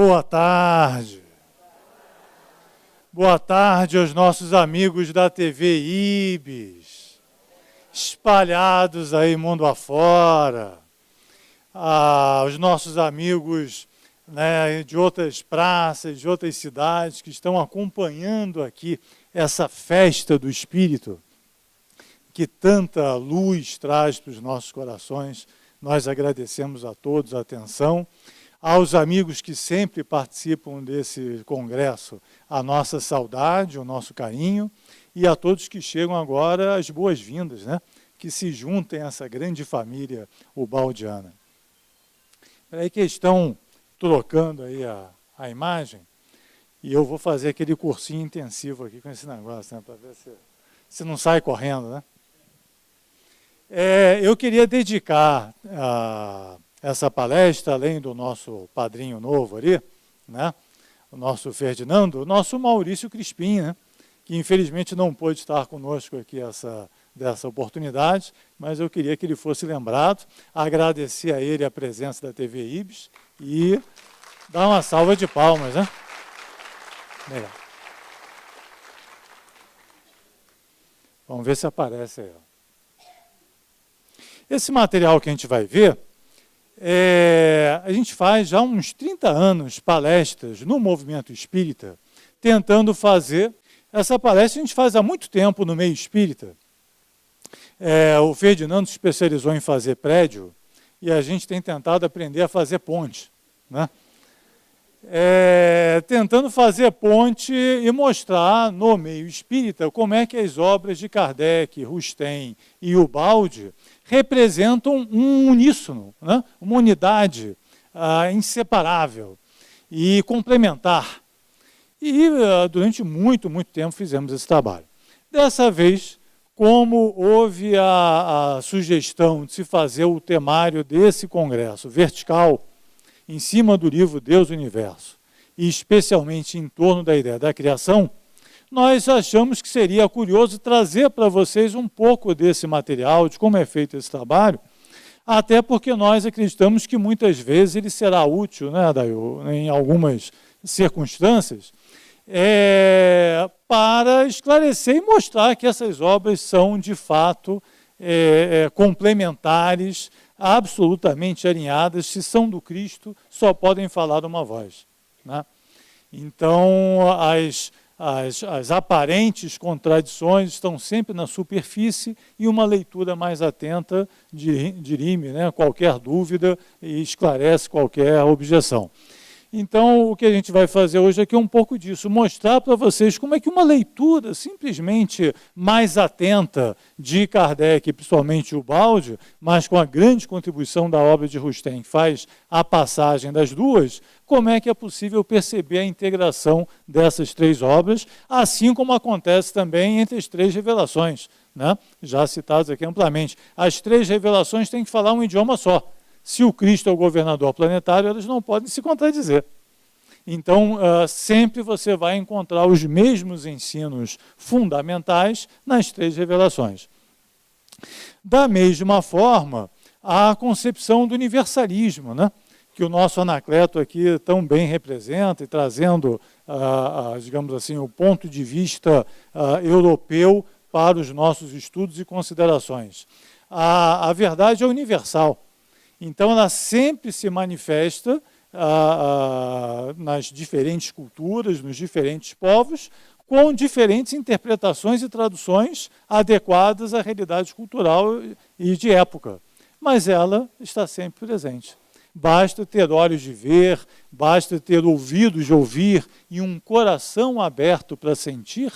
Boa tarde. Boa tarde aos nossos amigos da TV Ibis, espalhados aí mundo afora, aos nossos amigos, né, de outras praças, de outras cidades que estão acompanhando aqui essa festa do Espírito, que tanta luz traz para os nossos corações. Nós agradecemos a todos a atenção. Aos amigos que sempre participam desse congresso, a nossa saudade, o nosso carinho, e a todos que chegam agora, as boas-vindas, né? Que se juntem a essa grande família ubaldiana. Peraí que estão trocando aí a imagem, e eu vou fazer aquele cursinho intensivo aqui com esse negócio, né? Para ver se não sai correndo, né? Eu queria dedicar essa palestra, além do nosso padrinho novo ali, né, o nosso Ferdinando, o nosso Maurício Crispim, né, que infelizmente não pôde estar conosco aqui dessa oportunidade, mas eu queria que ele fosse lembrado, agradecer a ele a presença da TV Ibis e dar uma salva de palmas, né? Legal. Vamos ver se aparece aí. Esse material que a gente vai ver, a gente faz já uns 30 anos palestras no movimento espírita, tentando fazer. Essa palestra a gente faz há muito tempo no meio espírita. O Ferdinando se especializou em fazer prédio e a gente tem tentado aprender a fazer ponte, né? Tentando fazer ponte e mostrar no meio espírita como é que as obras de Kardec, Rustem e Ubaldi representam um uníssono, né? Uma unidade inseparável e complementar. E durante muito, muito tempo fizemos esse trabalho. Dessa vez, como houve a sugestão de se fazer o temário desse congresso vertical, em cima do livro Deus e o Universo, e especialmente em torno da ideia da criação, nós achamos que seria curioso trazer para vocês um pouco desse material, de como é feito esse trabalho, até porque nós acreditamos que muitas vezes ele será útil, né, Adail, em algumas circunstâncias, para esclarecer e mostrar que essas obras são, de fato, complementares, absolutamente alinhadas. Se são do Cristo, só podem falar uma voz, né? Então, as aparentes contradições estão sempre na superfície e uma leitura mais atenta dirime, né, qualquer dúvida e esclarece qualquer objeção. Então, o que a gente vai fazer hoje aqui é um pouco disso, mostrar para vocês como é que uma leitura simplesmente mais atenta de Kardec, principalmente Ubaldi, mas com a grande contribuição da obra de Rustem, que faz a passagem das duas, como é que é possível perceber a integração dessas três obras, assim como acontece também entre as três revelações, né? Já citadas aqui amplamente. As três revelações têm que falar um idioma só. Se o Cristo é o governador planetário, elas não podem se contradizer. Então, sempre você vai encontrar os mesmos ensinos fundamentais nas três revelações. Da mesma forma, a concepção do universalismo, né, que o nosso Anacleto aqui tão bem representa, e trazendo, digamos assim, o ponto de vista europeu para os nossos estudos e considerações. A verdade é universal. Então, ela sempre se manifesta nas diferentes culturas, nos diferentes povos, com diferentes interpretações e traduções adequadas à realidade cultural e de época. Mas ela está sempre presente. Basta ter olhos de ver, basta ter ouvidos de ouvir e um coração aberto para sentir,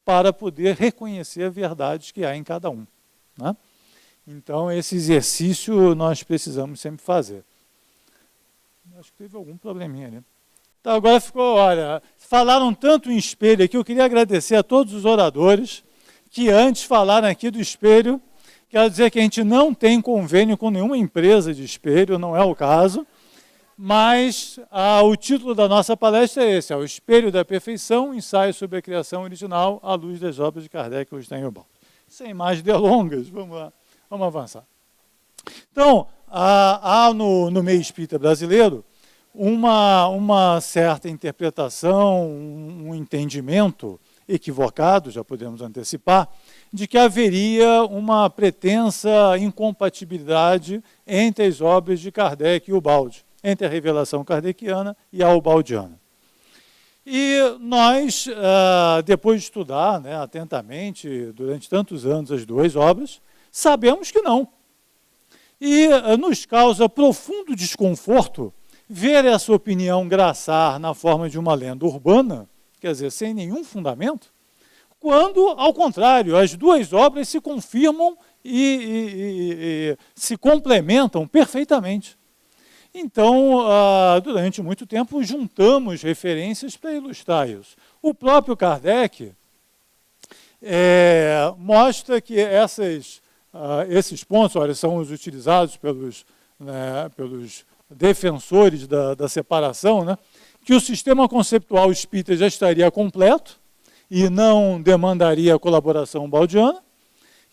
para poder reconhecer a verdade que há em cada um, né? Então, esse exercício nós precisamos sempre fazer. Acho que teve algum probleminha ali. Então, agora ficou, olha, falaram tanto em espelho aqui, eu queria agradecer a todos os oradores que antes falaram aqui do espelho. Quero dizer que a gente não tem convênio com nenhuma empresa de espelho, não é o caso, mas o título da nossa palestra é esse, o Espelho da Perfeição, ensaio sobre a criação original à luz das obras de Kardec e Rustem e Ubaldi. Sem mais delongas, vamos lá. Vamos avançar. Então, há no meio espírita brasileiro uma certa interpretação, um entendimento equivocado, já podemos antecipar, de que haveria uma pretensa incompatibilidade entre as obras de Kardec e Ubaldi, entre a revelação kardeciana e a ubaldiana. E nós, depois de estudar, né, atentamente, durante tantos anos, as duas obras, sabemos que não. E nos causa profundo desconforto ver essa opinião graçar na forma de uma lenda urbana, quer dizer, sem nenhum fundamento, quando, ao contrário, as duas obras se confirmam e se complementam perfeitamente. Então, durante muito tempo, juntamos referências para ilustrar isso. O próprio Kardec mostra que esses pontos, olha, são os utilizados pelos defensores da separação, né, que o sistema conceptual espírita já estaria completo e não demandaria a colaboração baldiana,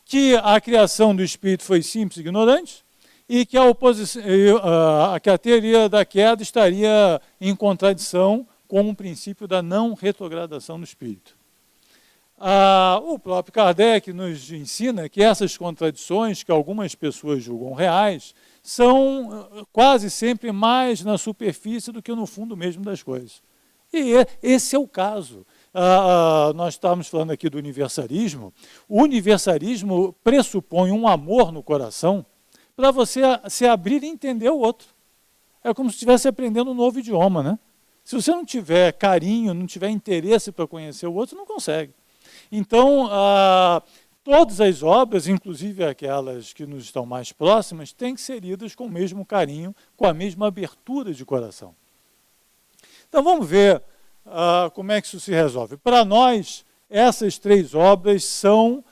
que a criação do espírito foi simples e ignorante, e que a teoria da queda estaria em contradição com o princípio da não retrogradação do espírito. O próprio Kardec nos ensina que essas contradições, que algumas pessoas julgam reais, são quase sempre mais na superfície do que no fundo mesmo das coisas. E esse é o caso. Nós estávamos falando aqui do universalismo. O universalismo pressupõe um amor no coração para você se abrir e entender o outro. É como se estivesse aprendendo um novo idioma, né? Se você não tiver carinho, não tiver interesse para conhecer o outro, não consegue. Então, todas as obras, inclusive aquelas que nos estão mais próximas, têm que ser lidas com o mesmo carinho, com a mesma abertura de coração. Então, vamos ver como é que isso se resolve. Para nós, essas três obras são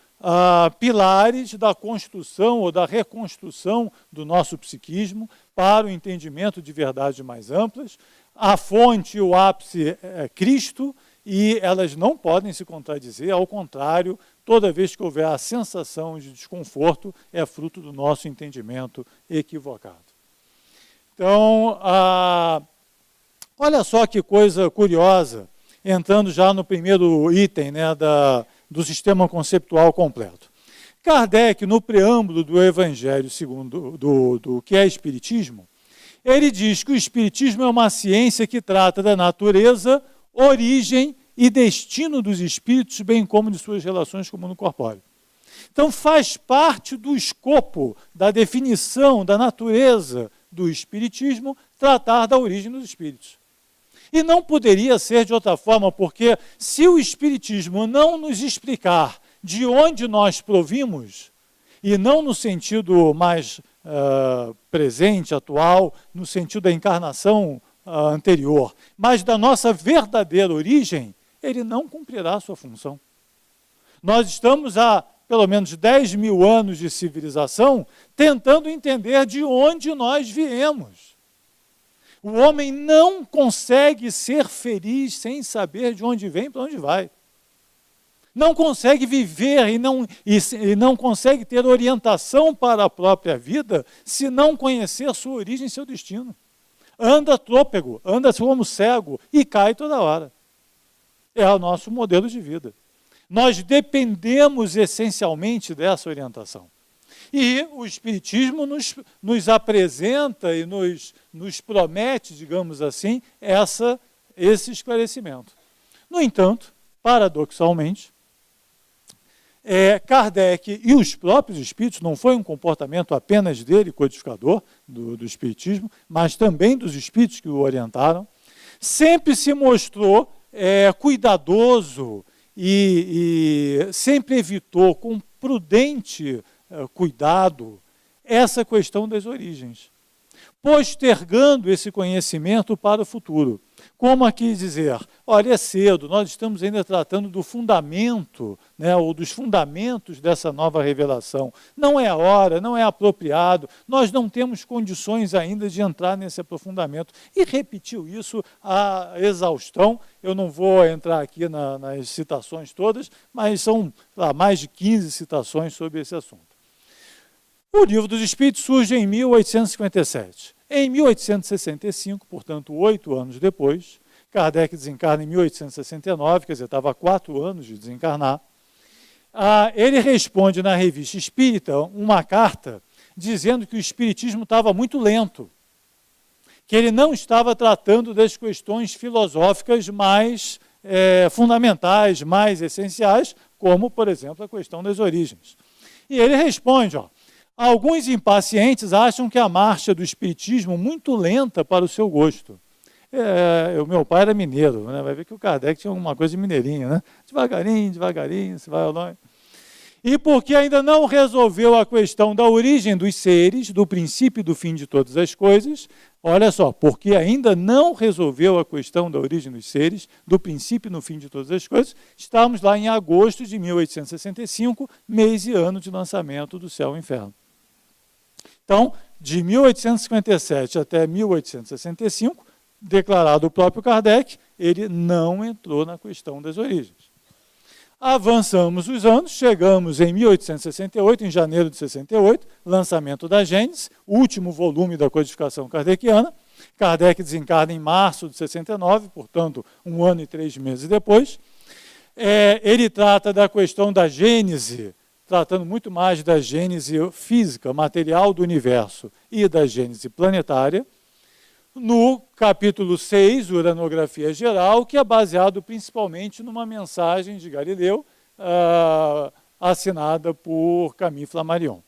pilares da construção ou da reconstrução do nosso psiquismo para o entendimento de verdades mais amplas. A fonte, o ápice é Cristo, e elas não podem se contradizer, ao contrário, toda vez que houver a sensação de desconforto, é fruto do nosso entendimento equivocado. Então, olha só que coisa curiosa, entrando já no primeiro item, né, do sistema conceptual completo. Kardec, no preâmbulo do Evangelho segundo do que é Espiritismo, ele diz que o Espiritismo é uma ciência que trata da natureza, origem e destino dos espíritos, bem como de suas relações com o mundo corpóreo. Então, faz parte do escopo da definição da natureza do Espiritismo tratar da origem dos espíritos. E não poderia ser de outra forma, porque se o Espiritismo não nos explicar de onde nós provimos, e não no sentido mais presente, atual, no sentido da encarnação anterior, mas da nossa verdadeira origem, ele não cumprirá a sua função. Nós estamos há pelo menos 10 mil anos de civilização tentando entender de onde nós viemos. O homem não consegue ser feliz sem saber de onde vem e para onde vai. Não consegue viver e não consegue ter orientação para a própria vida se não conhecer sua origem e seu destino. Anda trôpego, anda como cego e cai toda hora. É o nosso modelo de vida. Nós dependemos essencialmente dessa orientação. E o Espiritismo nos apresenta e nos promete, digamos assim, esse esclarecimento. No entanto, paradoxalmente, Kardec e os próprios espíritos, não foi um comportamento apenas dele, codificador do Espiritismo, mas também dos espíritos que o orientaram, sempre se mostrou cuidadoso e sempre evitou com prudente cuidado essa questão das origens, postergando esse conhecimento para o futuro. Como aqui dizer, olha, é cedo, nós estamos ainda tratando do fundamento, né, ou dos fundamentos dessa nova revelação. Não é a hora, não é apropriado, nós não temos condições ainda de entrar nesse aprofundamento. E repetiu isso à exaustão. Eu não vou entrar aqui nas citações todas, mas são mais de 15 citações sobre esse assunto. O Livro dos Espíritos surge em 1857. Em 1865, portanto, 8 anos depois, Kardec desencarna em 1869, quer dizer, estava há 4 anos de desencarnar. Ele responde na Revista Espírita uma carta dizendo que o Espiritismo estava muito lento, que ele não estava tratando das questões filosóficas mais fundamentais, mais essenciais, como, por exemplo, a questão das origens. E ele responde, alguns impacientes acham que a marcha do Espiritismo é muito lenta para o seu gosto. O meu pai era mineiro, né? Vai ver que o Kardec tinha alguma coisa de mineirinho, né? Devagarinho, devagarinho, se vai ao longe. E porque ainda não resolveu a questão da origem dos seres, do princípio e do fim de todas as coisas, olha só, porque ainda não resolveu a questão da origem dos seres, do princípio e no fim de todas as coisas, estamos lá em agosto de 1865, mês e ano de lançamento do Céu e Inferno. Então, de 1857 até 1865, declarado o próprio Kardec, ele não entrou na questão das origens. Avançamos os anos, chegamos em 1868, em janeiro de 68, lançamento da Gênese, último volume da codificação kardeciana. Kardec desencarna em março de 69, portanto, 1 ano e 3 meses depois. Ele trata da questão da Gênese, tratando muito mais da Gênese física, material do universo, e da Gênese planetária. No capítulo 6, Uranografia Geral, que é baseado principalmente numa mensagem de Galileu, assinada por Camille Flammarion.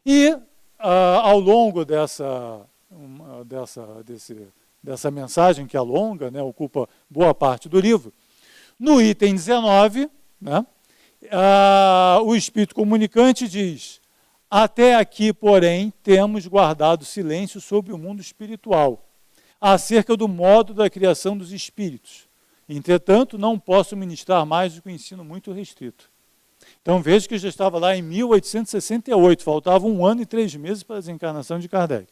E, ao longo dessa mensagem, que é longa, né, ocupa boa parte do livro, no item 19, né, o Espírito Comunicante diz: até aqui, porém, temos guardado silêncio sobre o mundo espiritual, acerca do modo da criação dos espíritos. Entretanto, não posso ministrar mais do que um ensino muito restrito. Então, veja que já estava lá em 1868, faltava 1 ano e 3 meses para a desencarnação de Kardec.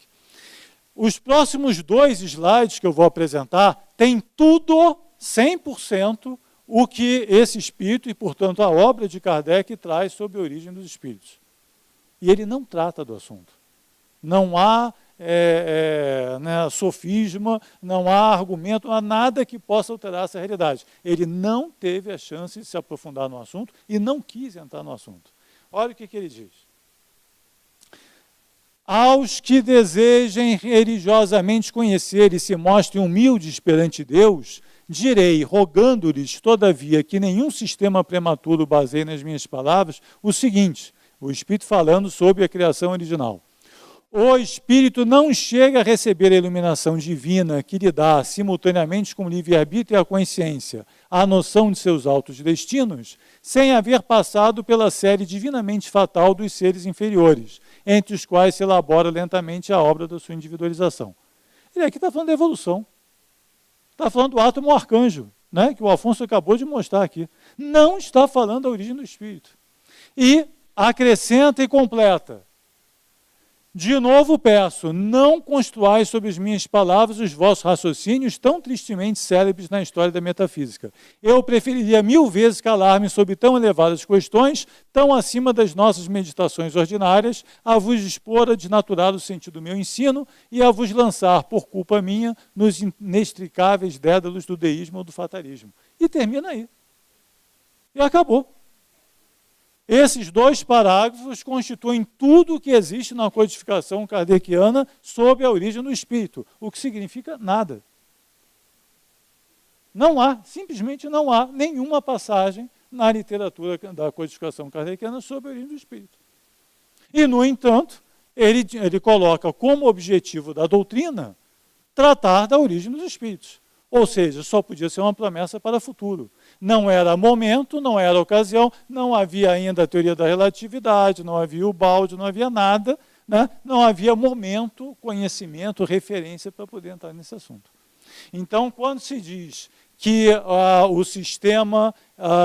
Os próximos 2 slides que eu vou apresentar têm tudo, 100%, o que esse espírito e, portanto, a obra de Kardec traz sobre a origem dos espíritos. E ele não trata do assunto. Não há sofisma, não há argumento, não há nada que possa alterar essa realidade. Ele não teve a chance de se aprofundar no assunto e não quis entrar no assunto. Olha o que ele diz. Aos que desejem religiosamente conhecer e se mostrem humildes perante Deus, direi, rogando-lhes, todavia, que nenhum sistema prematuro baseie nas minhas palavras, o seguinte: o Espírito falando sobre a criação original. O Espírito não chega a receber a iluminação divina que lhe dá, simultaneamente com o livre-arbítrio e a consciência, a noção de seus altos destinos, sem haver passado pela série divinamente fatal dos seres inferiores, entre os quais se elabora lentamente a obra da sua individualização. Ele aqui está falando da evolução. Está falando do átomo arcanjo, né, que o Afonso acabou de mostrar aqui. Não está falando da origem do Espírito. E acrescenta e completa: de novo peço, não construais sobre as minhas palavras os vossos raciocínios tão tristemente célebres na história da metafísica. Eu preferiria 1000 vezes calar-me sobre tão elevadas questões, tão acima das nossas meditações ordinárias, a vos expor a desnaturar o sentido do meu ensino e a vos lançar, por culpa minha, nos inextricáveis dédalos do deísmo ou do fatalismo. E termina aí. E acabou. Esses 2 parágrafos constituem tudo o que existe na codificação kardeciana sobre a origem do espírito, o que significa nada. Não há, simplesmente não há nenhuma passagem na literatura da codificação kardeciana sobre a origem do espírito. E, no entanto, ele coloca como objetivo da doutrina tratar da origem dos espíritos. Ou seja, só podia ser uma promessa para o futuro. Não era momento, não era ocasião, não havia ainda a teoria da relatividade, não havia o balde, não havia nada, né? Não havia momento, conhecimento, referência para poder entrar nesse assunto. Então, quando se diz que o sistema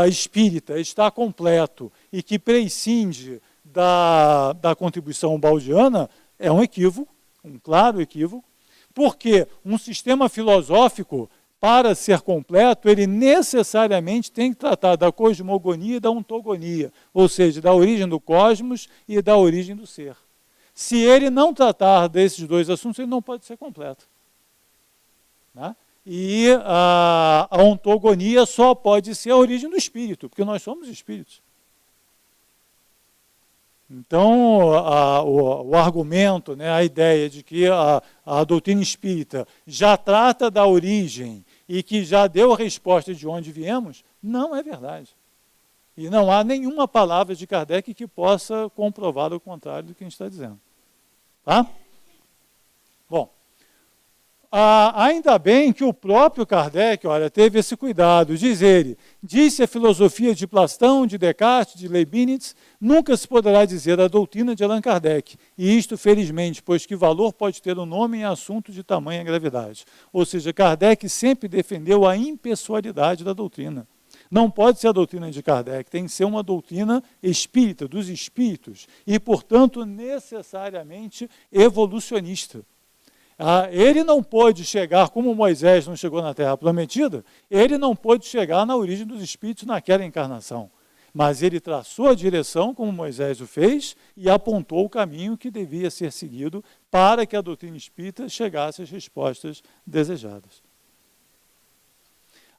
espírita está completo e que prescinde da contribuição baldiana, é um equívoco, um claro equívoco, porque um sistema filosófico para ser completo, ele necessariamente tem que tratar da cosmogonia e da ontogonia, ou seja, da origem do cosmos e da origem do ser. Se ele não tratar desses dois assuntos, ele não pode ser completo. Né? E a ontogonia só pode ser a origem do espírito, porque nós somos espíritos. Então, o argumento, né, a ideia de que a doutrina espírita já trata da origem e que já deu a resposta de onde viemos, não é verdade. E não há nenhuma palavra de Kardec que possa comprovar o contrário do que a gente está dizendo. Tá? Bom, ainda bem que o próprio Kardec, olha, teve esse cuidado, diz ele, disse a filosofia de Platão, de Descartes, de Leibniz, nunca se poderá dizer a doutrina de Allan Kardec, e isto felizmente, pois que valor pode ter o nome em assunto de tamanha gravidade. Ou seja, Kardec sempre defendeu a impessoalidade da doutrina. Não pode ser a doutrina de Kardec, tem que ser uma doutrina espírita, dos espíritos, e, portanto, necessariamente evolucionista. Ele não pôde chegar, como Moisés não chegou na Terra Prometida, ele não pôde chegar na origem dos espíritos naquela encarnação. Mas ele traçou a direção, como Moisés o fez, e apontou o caminho que devia ser seguido para que a doutrina espírita chegasse às respostas desejadas.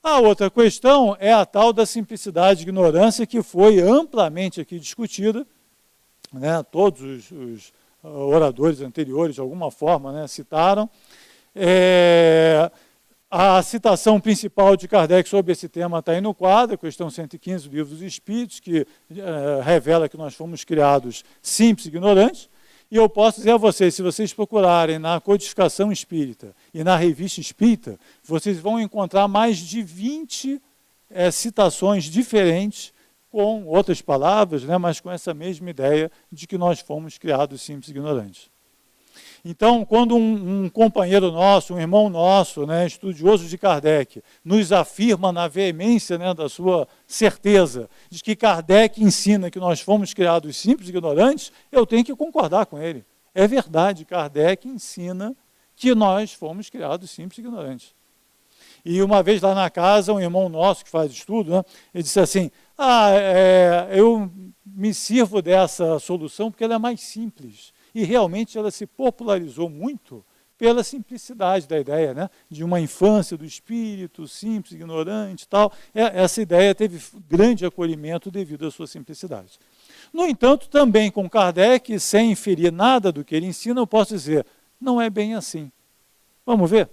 A outra questão é a tal da simplicidade e ignorância, que foi amplamente aqui discutida, né? Todos os oradores anteriores, de alguma forma, né, citaram. A citação principal de Kardec sobre esse tema está aí no quadro, a questão 115 do Livro dos Espíritos, que revela que nós fomos criados simples e ignorantes. E eu posso dizer a vocês, se vocês procurarem na Codificação Espírita e na Revista Espírita, vocês vão encontrar mais de 20 citações diferentes, com outras palavras, né, mas com essa mesma ideia de que nós fomos criados simples e ignorantes. Então, quando um companheiro nosso, um irmão nosso, né, estudioso de Kardec, nos afirma na veemência, né, da sua certeza de que Kardec ensina que nós fomos criados simples e ignorantes, eu tenho que concordar com ele. É verdade, Kardec ensina que nós fomos criados simples e ignorantes. E uma vez lá na casa, um irmão nosso que faz estudo, né, ele disse assim, eu me sirvo dessa solução porque ela é mais simples. E realmente ela se popularizou muito pela simplicidade da ideia, né, de uma infância do espírito, simples, ignorante e tal. Essa ideia teve grande acolhimento devido à sua simplicidade. No entanto, também com Kardec, sem inferir nada do que ele ensina, eu posso dizer, não é bem assim. Vamos ver?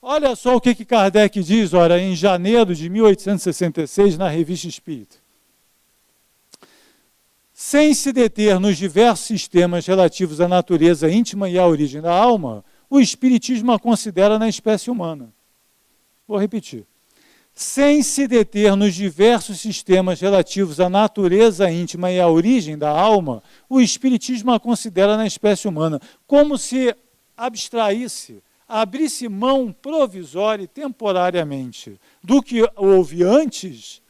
Olha só o que Kardec diz, ora, em janeiro de 1866, na Revista Espírita. Sem se deter nos diversos sistemas relativos à natureza íntima e à origem da alma, o Espiritismo a considera na espécie humana. Vou repetir. Sem se deter nos diversos sistemas relativos à natureza íntima e à origem da alma, o Espiritismo a considera na espécie humana, como se abstraísse, abrisse mão provisória e temporariamente do que houve antes,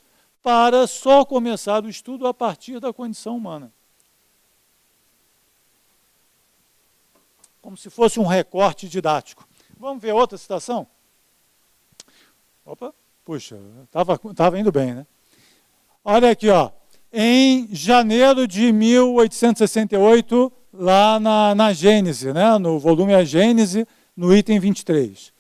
para só começar o estudo a partir da condição humana. Como se fosse um recorte didático. Vamos ver outra citação? Opa, puxa, estava indo bem, né? Olha aqui, ó. Em janeiro de 1868, lá na Gênese, né? No volume A Gênese, no item 23.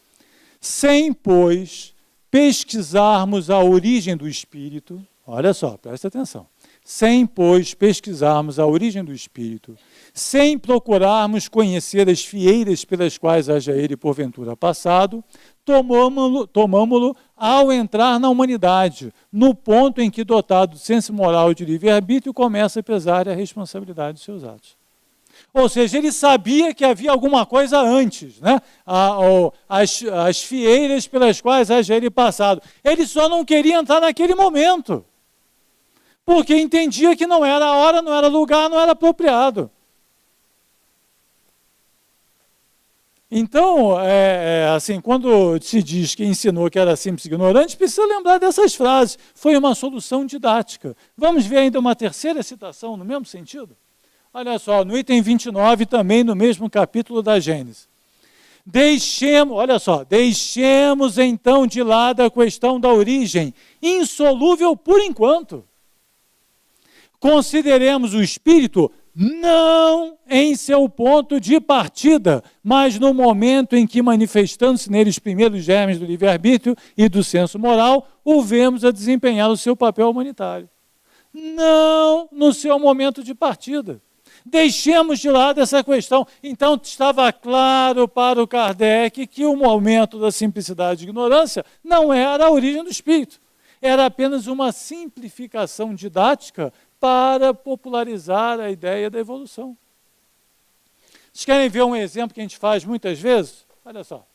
Sem, pois, pesquisarmos a origem do espírito, olha só, presta atenção, sem, pois, pesquisarmos a origem do espírito, sem procurarmos conhecer as fieiras pelas quais haja ele porventura passado, tomamo-lo ao entrar na humanidade, no ponto em que, dotado de senso moral e de livre-arbítrio, começa a pesar a responsabilidade dos seus atos. Ou seja, ele sabia que havia alguma coisa antes, né? As fieiras pelas quais haja ele passado. Ele só não queria entrar naquele momento, porque entendia que não era a hora, não era lugar, não era apropriado. Então, assim, quando se diz que ensinou que era simples e ignorante, precisa lembrar dessas frases. Foi uma solução didática. Vamos ver ainda uma terceira citação no mesmo sentido? Olha só, no item 29, também no mesmo capítulo da Gênese. Olha só, deixemos então de lado a questão da origem, insolúvel por enquanto. Consideremos o espírito não em seu ponto de partida, mas no momento em que, manifestando-se nele os primeiros germes do livre-arbítrio e do senso moral, o vemos a desempenhar o seu papel humanitário. Não no seu momento de partida. Deixemos de lado essa questão. Então, estava claro para o Kardec que o momento da simplicidade e ignorância não era a origem do espírito. Era apenas uma simplificação didática para popularizar a ideia da evolução. Vocês querem ver um exemplo que a gente faz muitas vezes? Olha só.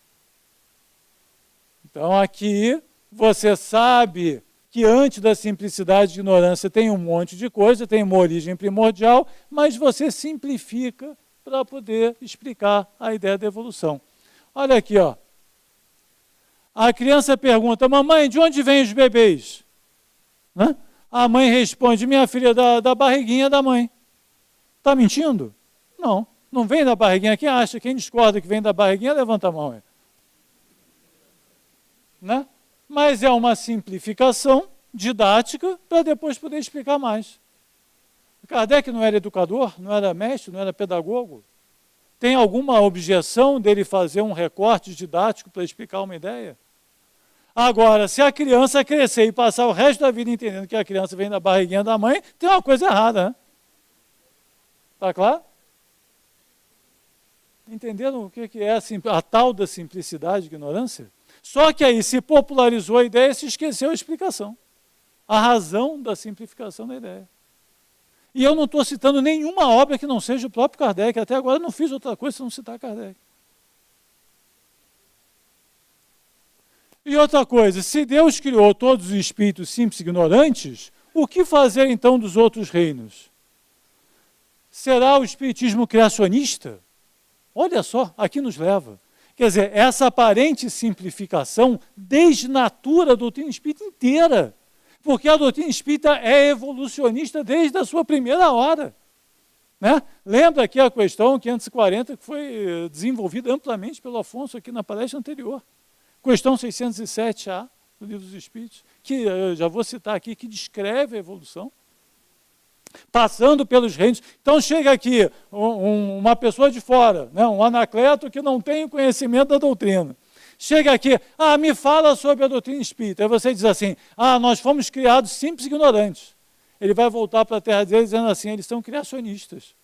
Então, aqui, você sabe que antes da simplicidade e ignorância tem um monte de coisa, tem uma origem primordial, mas você simplifica para poder explicar a ideia da evolução. Olha aqui, ó. A criança pergunta, mamãe, de onde vêm os bebês? Né? A mãe responde, minha filha, da barriguinha da mãe. Está mentindo? Não, não vem da barriguinha. Quem acha, quem discorda que vem da barriguinha, levanta a mão. Né? Mas é uma simplificação didática para depois poder explicar mais. Kardec não era educador, não era mestre, não era pedagogo. Tem alguma objeção dele fazer um recorte didático para explicar uma ideia? Agora, se a criança crescer e passar o resto da vida entendendo que a criança vem da barriguinha da mãe, tem uma coisa errada, né? Está claro? Entenderam o que é a tal da simplicidade e ignorância? Só que aí se popularizou a ideia e se esqueceu a explicação. A razão da simplificação da ideia. E eu não estou citando nenhuma obra que não seja o próprio Kardec. Até agora eu não fiz outra coisa senão citar Kardec. E outra coisa, se Deus criou todos os espíritos simples e ignorantes, o que fazer então dos outros reinos? Será o espiritismo criacionista? Olha só, aqui nos leva. Quer dizer, essa aparente simplificação desnatura a doutrina espírita inteira, porque a doutrina espírita é evolucionista desde a sua primeira hora. Né? Lembra aqui a questão 540, que foi desenvolvida amplamente pelo Afonso aqui na palestra anterior. Questão 607A do Livro dos Espíritos, que eu já vou citar aqui, que descreve a evolução. Passando pelos reinos. Então chega aqui uma pessoa de fora, né, um anacleto que não tem conhecimento da doutrina. Chega aqui, me fala sobre a doutrina espírita. Aí você diz assim, nós fomos criados simples e ignorantes. Ele vai voltar para a terra dele dizendo assim, eles são criacionistas.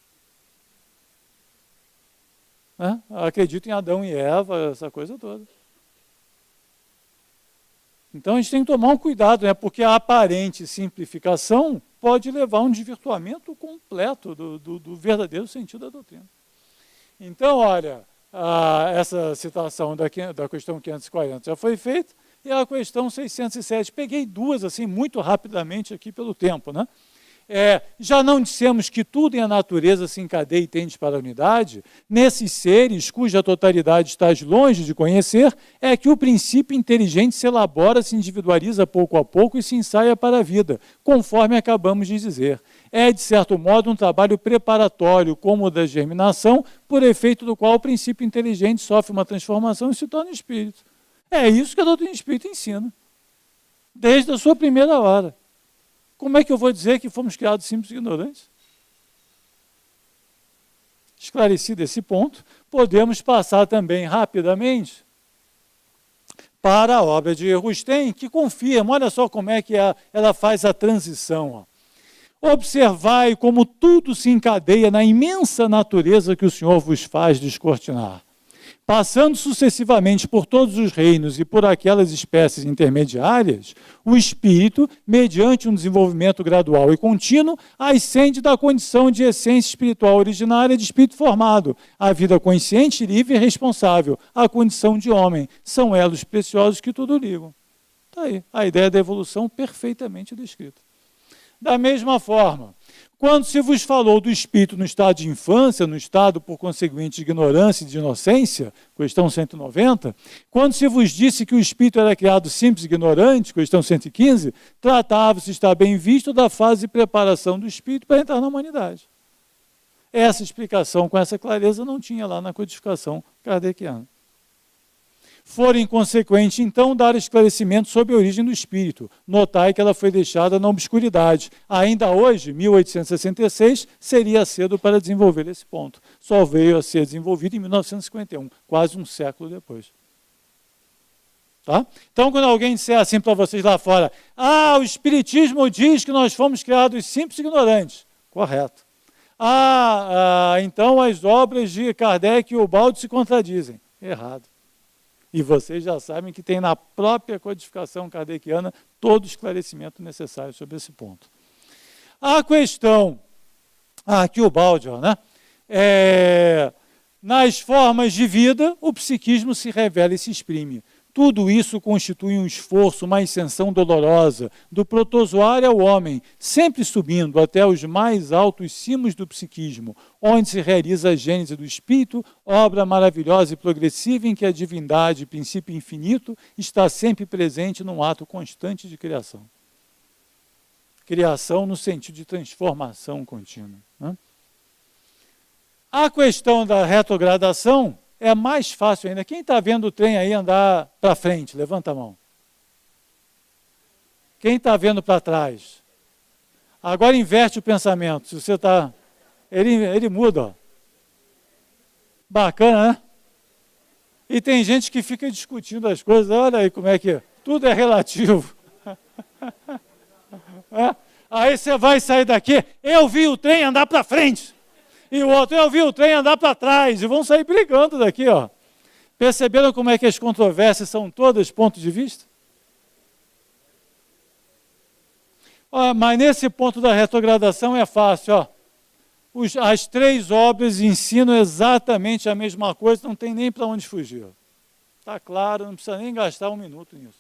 Né? Acredito em Adão e Eva, essa coisa toda. Então a gente tem que tomar um cuidado, né, porque a aparente simplificação pode levar a um desvirtuamento completo do verdadeiro sentido da doutrina. Então, olha, essa citação da questão 540 já foi feita, e a questão 607. Peguei duas, assim, muito rapidamente aqui pelo tempo, né? Já não dissemos que tudo em a natureza se encadeia e tende para a unidade? Nesses seres, cuja totalidade estás longe de conhecer, é que o princípio inteligente se elabora, se individualiza pouco a pouco e se ensaia para a vida, conforme acabamos de dizer. É, de certo modo, um trabalho preparatório, como o da germinação, por efeito do qual o princípio inteligente sofre uma transformação e se torna espírito. É isso que a doutrina espírita ensina, desde a sua primeira hora. Como é que eu vou dizer que fomos criados simples e ignorantes? Esclarecido esse ponto, podemos passar também rapidamente para a obra de Rustem, que confirma, olha só como é que ela faz a transição. Observai como tudo se encadeia na imensa natureza que o Senhor vos faz descortinar. Passando sucessivamente por todos os reinos e por aquelas espécies intermediárias, o espírito, mediante um desenvolvimento gradual e contínuo, ascende da condição de essência espiritual originária de espírito formado, à vida consciente, livre e responsável, à condição de homem. São elos preciosos que tudo ligam. Está aí, a ideia da evolução perfeitamente descrita. Da mesma forma, quando se vos falou do espírito no estado de infância, no estado, por conseguinte, de ignorância e de inocência, questão 190, quando se vos disse que o espírito era criado simples e ignorante, questão 115, tratava-se, está bem visto, da fase de preparação do espírito para entrar na humanidade. Essa explicação com essa clareza não tinha lá na codificação kardeciana. For inconsequente, então, dar esclarecimento sobre a origem do espírito. Notai que ela foi deixada na obscuridade. Ainda hoje, 1866, seria cedo para desenvolver esse ponto. Só veio a ser desenvolvido em 1951, quase um século depois. Tá? Então, quando alguém disser assim para vocês lá fora, o Espiritismo diz que nós fomos criados simples e ignorantes. Correto. Então as obras de Kardec e Ubaldo se contradizem. Errado. E vocês já sabem que tem na própria codificação kardeciana todo o esclarecimento necessário sobre esse ponto. A questão, aqui o Ubaldo, né? Nas formas de vida, o psiquismo se revela e se exprime. Tudo isso constitui um esforço, uma ascensão dolorosa, do protozoário ao homem, sempre subindo até os mais altos cimos do psiquismo, onde se realiza a gênese do espírito, obra maravilhosa e progressiva em que a divindade, princípio infinito, está sempre presente num ato constante de criação. Criação no sentido de transformação contínua, né? A questão da retrogradação é mais fácil ainda. Quem está vendo o trem aí andar para frente? Levanta a mão. Quem está vendo para trás? Agora inverte o pensamento. Se você está... Ele muda. Ó. Bacana, né? E tem gente que fica discutindo as coisas. Olha aí como é que... Tudo é relativo. Aí você vai sair daqui. Eu vi o trem andar para frente. E o outro, eu vi o trem andar para trás, e vão sair brigando daqui, ó. Perceberam como é que as controvérsias são todas pontos de vista? Mas nesse ponto da retrogradação é fácil, ó. As três obras ensinam exatamente a mesma coisa, não tem nem para onde fugir. Está claro, não precisa nem gastar um minuto nisso.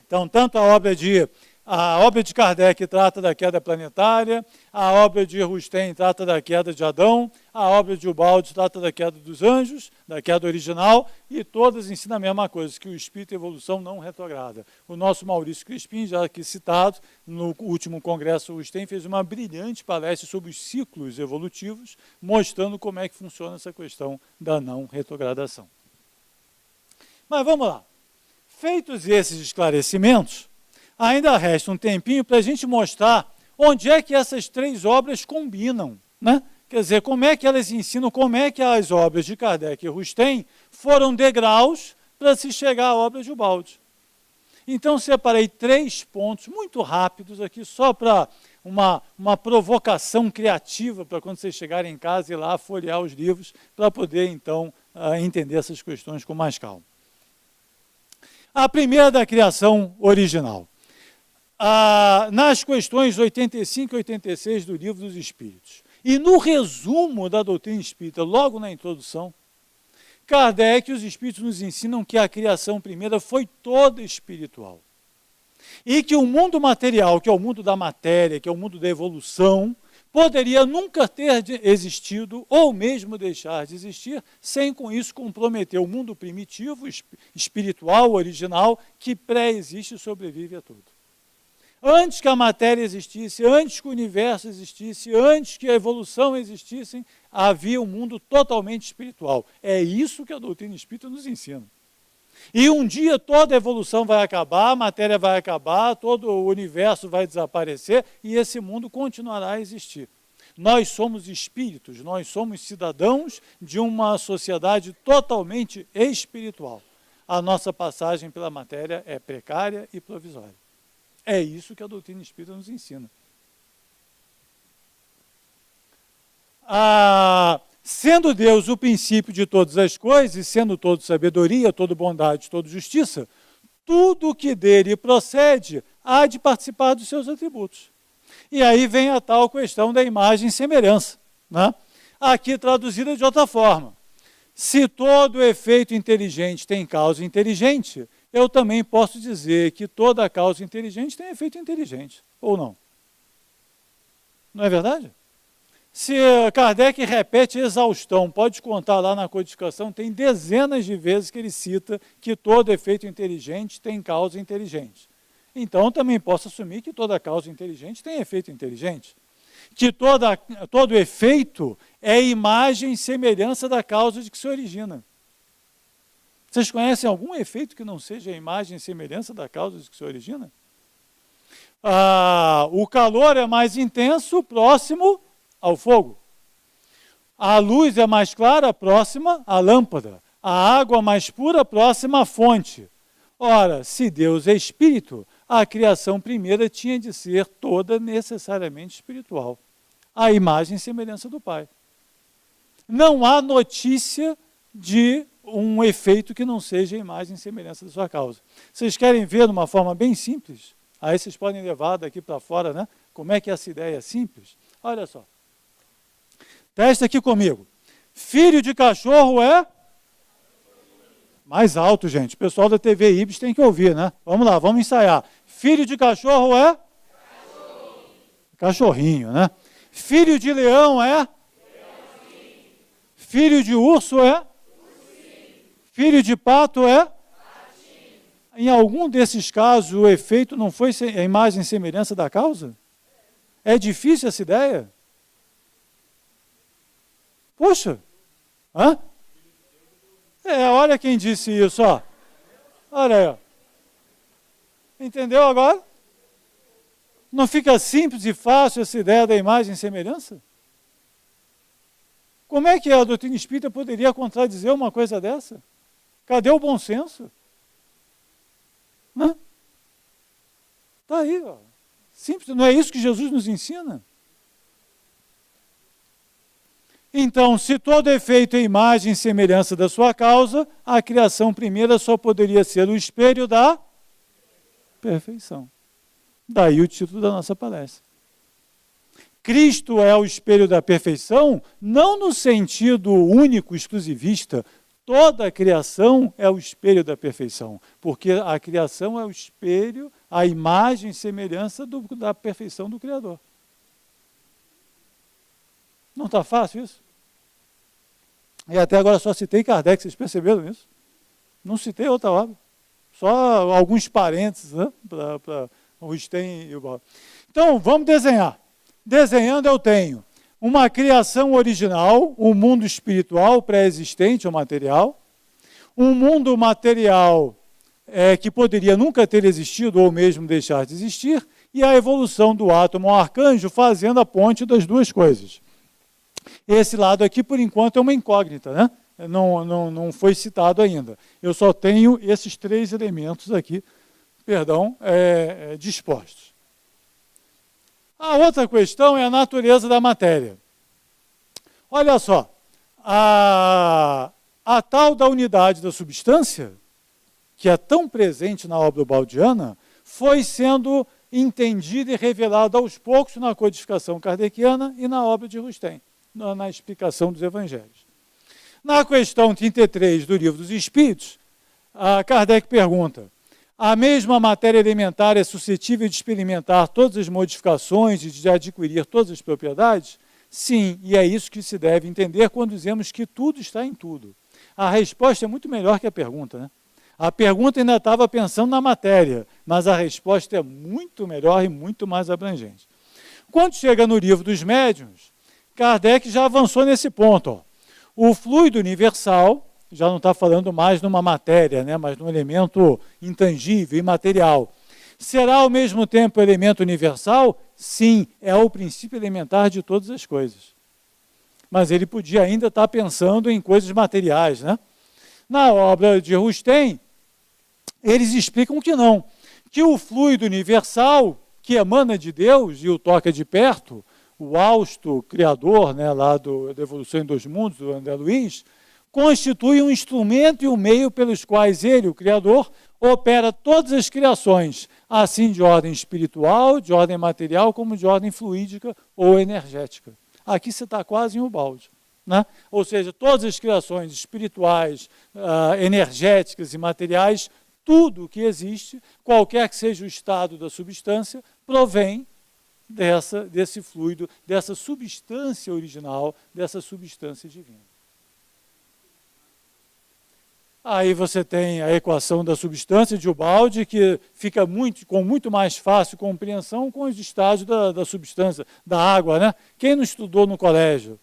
Então, tanto a obra de Kardec trata da queda planetária, a obra de Rustem trata da queda de Adão, a obra de Ubaldo trata da queda dos anjos, da queda original, e todas ensinam a mesma coisa, que o espírito e a evolução não retrograda. O nosso Maurício Crispim, já aqui citado, no último congresso Rustem, fez uma brilhante palestra sobre os ciclos evolutivos, mostrando como é que funciona essa questão da não retrogradação. Mas vamos lá. Feitos esses esclarecimentos, ainda resta um tempinho para a gente mostrar onde é que essas três obras combinam, né? Quer dizer, como é que elas ensinam, como é que as obras de Kardec e Rustem foram degraus para se chegar à obra de Ubaldi. Então, separei 3 pontos muito rápidos aqui, só para uma provocação criativa para quando vocês chegarem em casa e lá folhear os livros, para poder, então, entender essas questões com mais calma. A primeira da criação original. Nas questões 85 e 86 do Livro dos Espíritos. E no resumo da doutrina espírita, logo na introdução, Kardec e os Espíritos nos ensinam que a criação primeira foi toda espiritual. E que o mundo material, que é o mundo da matéria, que é o mundo da evolução, poderia nunca ter existido, ou mesmo deixar de existir, sem com isso comprometer o mundo primitivo, espiritual, original, que pré-existe e sobrevive a tudo. Antes que a matéria existisse, antes que o universo existisse, antes que a evolução existisse, havia um mundo totalmente espiritual. É isso que a doutrina espírita nos ensina. E um dia toda a evolução vai acabar, a matéria vai acabar, todo o universo vai desaparecer e esse mundo continuará a existir. Nós somos espíritos, nós somos cidadãos de uma sociedade totalmente espiritual. A nossa passagem pela matéria é precária e provisória. É isso que a doutrina espírita nos ensina. Sendo Deus o princípio de todas as coisas, sendo todo sabedoria, todo bondade, toda justiça, tudo que dele procede há de participar dos seus atributos. E aí vem a tal questão da imagem e semelhança, né? Aqui traduzida de outra forma. Se todo efeito inteligente tem causa inteligente, eu também posso dizer que toda causa inteligente tem efeito inteligente, ou não? Não é verdade? Se Kardec repete exaustão, pode contar lá na codificação, tem dezenas de vezes que ele cita que todo efeito inteligente tem causa inteligente. Então, também posso assumir que toda causa inteligente tem efeito inteligente. que todo efeito é imagem e semelhança da causa de que se origina. Vocês conhecem algum efeito que não seja imagem e semelhança da causa de que se origina? O calor é mais intenso, próximo ao fogo. A luz é mais clara, próxima à lâmpada. A água mais pura, próxima à fonte. Ora, se Deus é espírito, a criação primeira tinha de ser toda necessariamente espiritual. A imagem e semelhança do Pai. Não há notícia de um efeito que não seja a imagem e semelhança da sua causa. Vocês querem ver de uma forma bem simples? Aí vocês podem levar daqui para fora, né? Como é que essa ideia é simples? Olha só. Testa aqui comigo. Filho de cachorro é? Mais alto, gente. O pessoal da TV Ibis tem que ouvir, né? Vamos lá, vamos ensaiar. Filho de cachorro é? Cachorrinho, né? Filho de leão é? Filho de urso é? Filho de pato é? Em algum desses casos, o efeito não foi a imagem e semelhança da causa? É difícil essa ideia? Poxa! Hã? Olha quem disse isso, ó. Olha aí, ó. Entendeu agora? Não fica simples e fácil essa ideia da imagem e semelhança? Como é que a doutrina espírita poderia contradizer uma coisa dessa? Cadê o bom senso? Está aí, ó. Simples, não é isso que Jesus nos ensina? Então, se todo efeito é imagem e semelhança da sua causa, a criação primeira só poderia ser o espelho da perfeição. Daí o título da nossa palestra. Cristo é o espelho da perfeição, não no sentido único, exclusivista. Toda a criação é o espelho da perfeição, porque a criação é o espelho, a imagem e semelhança da perfeição do Criador. Não está fácil isso? E até agora só citei Kardec, vocês perceberam isso? Não citei outra obra. Só alguns parênteses, né? Para o Stein e o Bob. Então, vamos desenhar. Desenhando eu tenho uma criação original, um mundo espiritual pré-existente ou material, um mundo material que poderia nunca ter existido ou mesmo deixar de existir, e a evolução do átomo ao arcanjo fazendo a ponte das duas coisas. Esse lado aqui, por enquanto, é uma incógnita, né? Não foi citado ainda. Eu só tenho esses três elementos aqui, dispostos. A outra questão é a natureza da matéria. Olha só, a tal da unidade da substância, que é tão presente na obra baldiana, foi sendo entendida e revelada aos poucos na codificação kardeciana e na obra de Rustem, na explicação dos evangelhos. Na questão 33 do Livro dos Espíritos, Kardec pergunta: a mesma matéria elementar é suscetível de experimentar todas as modificações e de adquirir todas as propriedades? Sim, e é isso que se deve entender quando dizemos que tudo está em tudo. A resposta é muito melhor que a pergunta, né? A pergunta ainda estava pensando na matéria, mas a resposta é muito melhor e muito mais abrangente. Quando chega no Livro dos Médiuns, Kardec já avançou nesse ponto. Ó. O fluido universal, já não está falando mais numa matéria, né, mas num elemento intangível, imaterial. Será ao mesmo tempo elemento universal? Sim, é o princípio elementar de todas as coisas. Mas ele podia ainda estar pensando em coisas materiais, né? Na obra de Rustem, eles explicam que não, que o fluido universal, que emana de Deus e o toca de perto, o Austo, criador, né, lá da Evolução em Dois Mundos, do André Luiz, constitui um instrumento e um meio pelos quais ele, o Criador, opera todas as criações, assim de ordem espiritual, de ordem material, como de ordem fluídica ou energética. Aqui você está quase em Ubaldi, né? Ou seja, todas as criações espirituais, energéticas e materiais, tudo o que existe, qualquer que seja o estado da substância, provém desse fluido, dessa substância original, dessa substância divina. Aí você tem a equação da substância de Ubaldi, que fica com muito mais fácil compreensão com os estágios da substância, da água, né? Quem não estudou no colégio?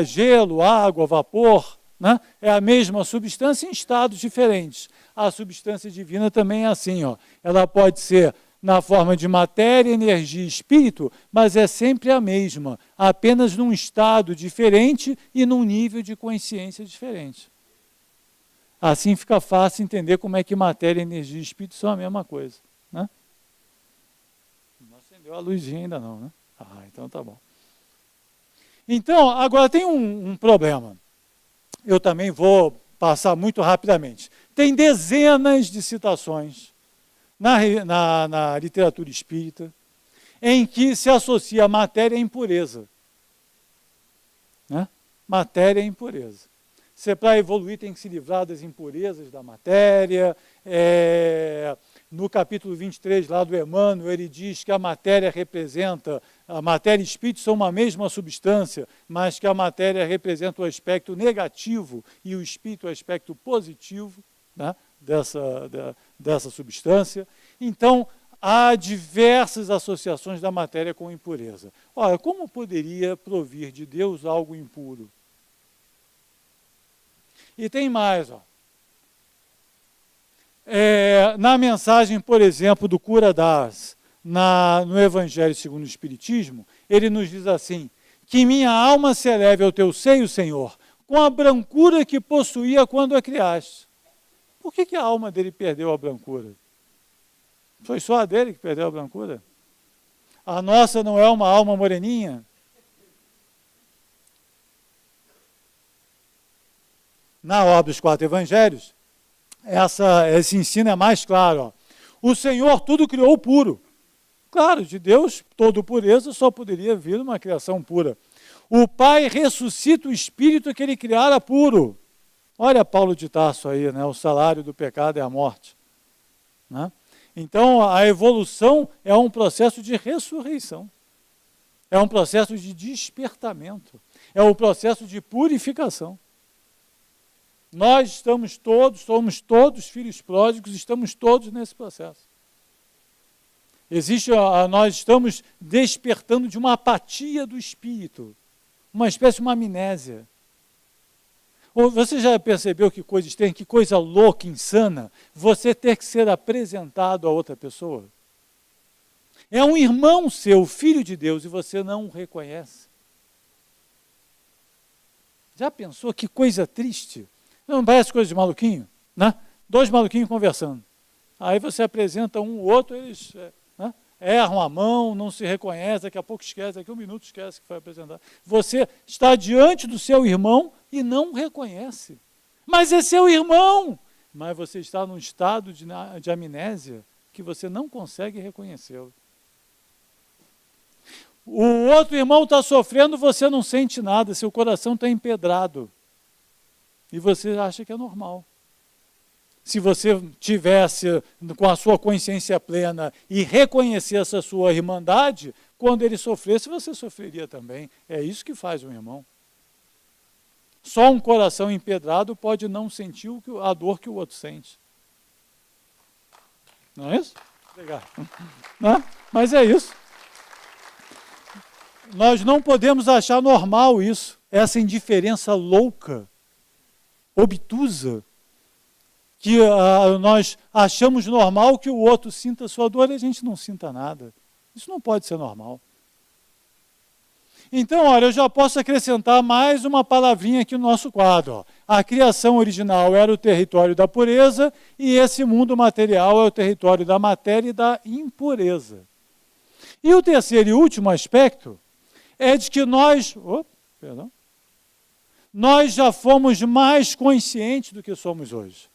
Gelo, água, vapor, né? É a mesma substância em estados diferentes. A substância divina também é assim, ó. Ela pode ser na forma de matéria, energia e espírito, mas é sempre a mesma, apenas num estado diferente e num nível de consciência diferente. Assim fica fácil entender como é que matéria, energia e espírito são a mesma coisa. Né? Não acendeu a luzinha ainda não, né? Então tá bom. Então, agora tem um problema. Eu também vou passar muito rapidamente. Tem dezenas de citações na literatura espírita em que se associa matéria à impureza. Né? Matéria à impureza. Se para evoluir tem que se livrar das impurezas da matéria. No capítulo 23 lá do Emmanuel, ele diz que a matéria e espírito são uma mesma substância, mas que a matéria representa o aspecto negativo e o espírito o aspecto positivo, né, dessa substância. Então, há diversas associações da matéria com impureza. Ora, como poderia provir de Deus algo impuro? E tem mais, ó. Na mensagem, por exemplo, do Cura Das, no Evangelho segundo o Espiritismo, ele nos diz assim, que minha alma se eleve ao teu seio, Senhor, com a brancura que possuía quando a criaste. Por que a alma dele perdeu a brancura? Foi só a dele que perdeu a brancura? A nossa não é uma alma moreninha? Na obra dos 4 Evangelhos, esse ensino é mais claro. Ó. O Senhor tudo criou puro. Claro, de Deus, toda pureza só poderia vir uma criação pura. O Pai ressuscita o Espírito que ele criara puro. Olha Paulo de Tarso aí, né? O salário do pecado é a morte. Né? Então, a evolução é um processo de ressurreição. É um processo de despertamento. É um processo de purificação. Nós somos todos filhos pródigos, estamos todos nesse processo. Nós estamos despertando de uma apatia do espírito, uma espécie de uma amnésia. Você já percebeu que coisas tem, que coisa louca, insana, você ter que ser apresentado a outra pessoa? É um irmão seu, filho de Deus, e você não o reconhece. Já pensou que coisa triste? Não parece coisa de maluquinho? Né? 2 maluquinhos conversando. Aí você apresenta um ou outro, eles erram a mão, não se reconhecem, daqui a pouco esquece, daqui a 1 minuto esquece que foi apresentado. Você está diante do seu irmão e não o reconhece. Mas é seu irmão! Mas você está num estado de amnésia que você não consegue reconhecê-lo. O outro irmão está sofrendo, você não sente nada, seu coração está empedrado. E você acha que é normal. Se você tivesse com a sua consciência plena e reconhecesse a sua irmandade, quando ele sofresse, você sofreria também. É isso que faz um irmão. Só um coração empedrado pode não sentir a dor que o outro sente. Não é isso? Obrigado. Não? Mas é isso. Nós não podemos achar normal isso, essa indiferença louca, obtusa, que nós achamos normal que o outro sinta sua dor e a gente não sinta nada. Isso não pode ser normal. Então, olha, eu já posso acrescentar mais uma palavrinha aqui no nosso quadro. Ó. A criação original era o território da pureza e esse mundo material é o território da matéria e da impureza. E o terceiro e último aspecto é de que nós já fomos mais conscientes do que somos hoje.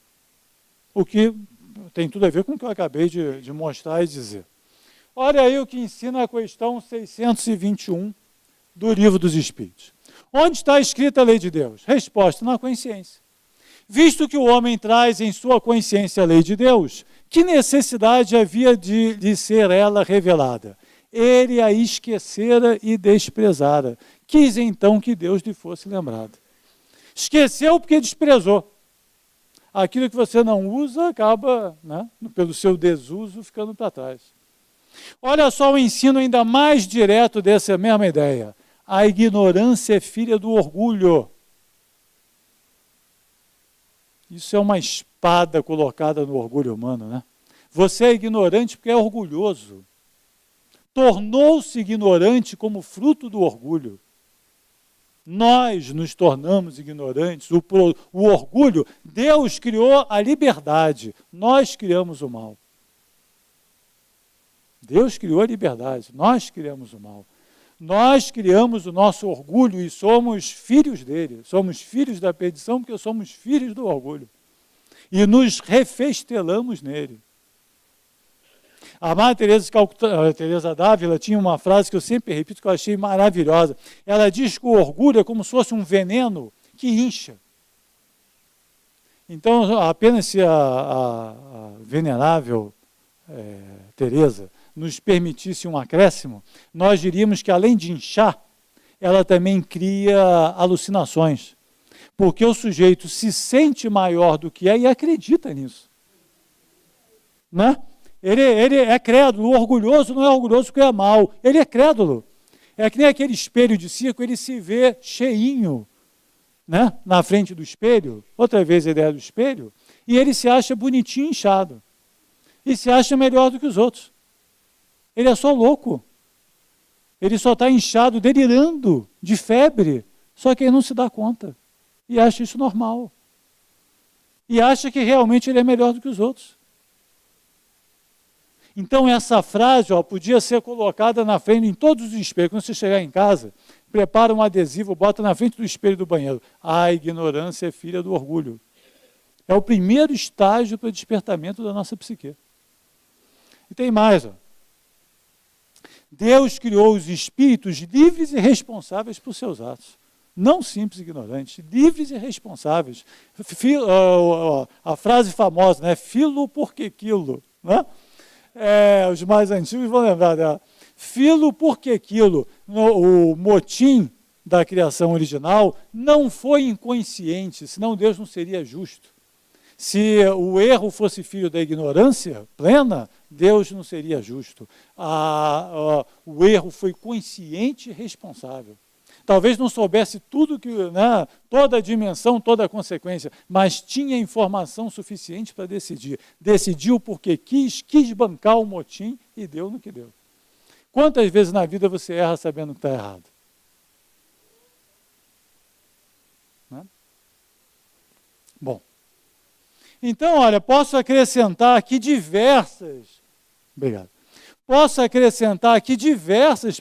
O que tem tudo a ver com o que eu acabei de mostrar e dizer. Olha aí o que ensina a questão 621 do Livro dos Espíritos. Onde está escrita a lei de Deus? Resposta, na consciência. Visto que o homem traz em sua consciência a lei de Deus, que necessidade havia de lhe ser ela revelada? Ele a esquecera e desprezara. Quis então que Deus lhe fosse lembrado. Esqueceu porque desprezou. aquilo que você não usa acaba, né, pelo seu desuso, ficando para trás. Olha só o ensino ainda mais direto dessa mesma ideia. A ignorância é filha do orgulho. Isso é uma espada colocada no orgulho humano, né? Você é ignorante porque é orgulhoso. Tornou-se ignorante como fruto do orgulho. Nós nos tornamos ignorantes. O orgulho, Deus criou a liberdade, nós criamos o mal. Deus criou a liberdade, nós criamos o mal. Nós criamos o nosso orgulho e somos filhos dele. Somos filhos da perdição porque somos filhos do orgulho. E nos refestelamos nele. A Madre Teresa d'Ávila tinha uma frase que eu sempre repito, que eu achei maravilhosa. Ela diz que o orgulho é como se fosse um veneno que incha. Então, apenas se a venerável Teresa nos permitisse um acréscimo, nós diríamos que, além de inchar, ela também cria alucinações. Porque o sujeito se sente maior do que é e acredita nisso. Né? Ele é crédulo. O orgulhoso não é orgulhoso porque é mau. Ele é crédulo. É que nem aquele espelho de circo, ele se vê cheinho, né, na frente do espelho. Outra vez a ideia do espelho. E ele se acha bonitinho, inchado. E se acha melhor do que os outros. Ele é só louco. Ele só está inchado, delirando de febre. Só que ele não se dá conta. E acha isso normal. E acha que realmente ele é melhor do que os outros. Então essa frase podia ser colocada na frente, em todos os espelhos. Quando você chegar em casa, prepara um adesivo, bota na frente do espelho do banheiro. A ignorância é filha do orgulho. É o primeiro estágio para o despertamento da nossa psique. E tem mais. Deus criou os espíritos livres e responsáveis por seus atos. Não simples e ignorantes, livres e responsáveis. A frase famosa, né? Filo porque quilo. Né? Os mais antigos vão lembrar dela. Filo porque quilo. O motim da criação original não foi inconsciente, senão Deus não seria justo. Se o erro fosse filho da ignorância plena, Deus não seria justo. O erro foi consciente e responsável. Talvez não soubesse tudo, né, toda a dimensão, toda a consequência, mas tinha informação suficiente para decidir. Decidiu porque quis bancar o motim e deu no que deu. Quantas vezes na vida você erra sabendo que está errado? Né? Bom. Então, olha, posso acrescentar aqui diversas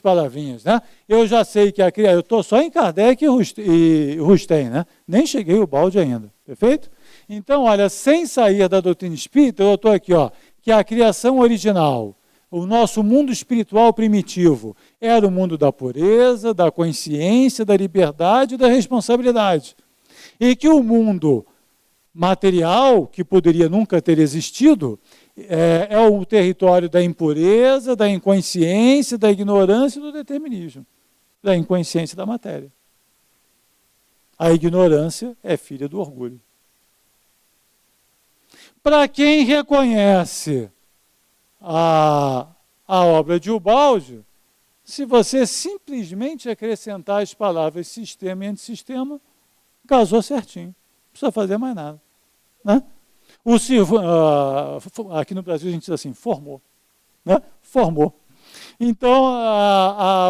palavrinhas, né? Eu já sei que eu estou só em Kardec e Rustem, né? Nem cheguei o balde ainda, perfeito? Então, olha, sem sair da doutrina espírita, eu estou aqui, que a criação original, o nosso mundo espiritual primitivo, era o mundo da pureza, da consciência, da liberdade e da responsabilidade. E que o mundo material, que poderia nunca ter existido, é o território da impureza, da inconsciência, da ignorância e do determinismo, da inconsciência da matéria. A ignorância é filha do orgulho. Para quem reconhece a obra de Ubaldi, se você simplesmente acrescentar as palavras sistema e antissistema, casou certinho. Não precisa fazer mais nada. Né? Aqui no Brasil a gente diz assim, formou. Né? Formou. Então,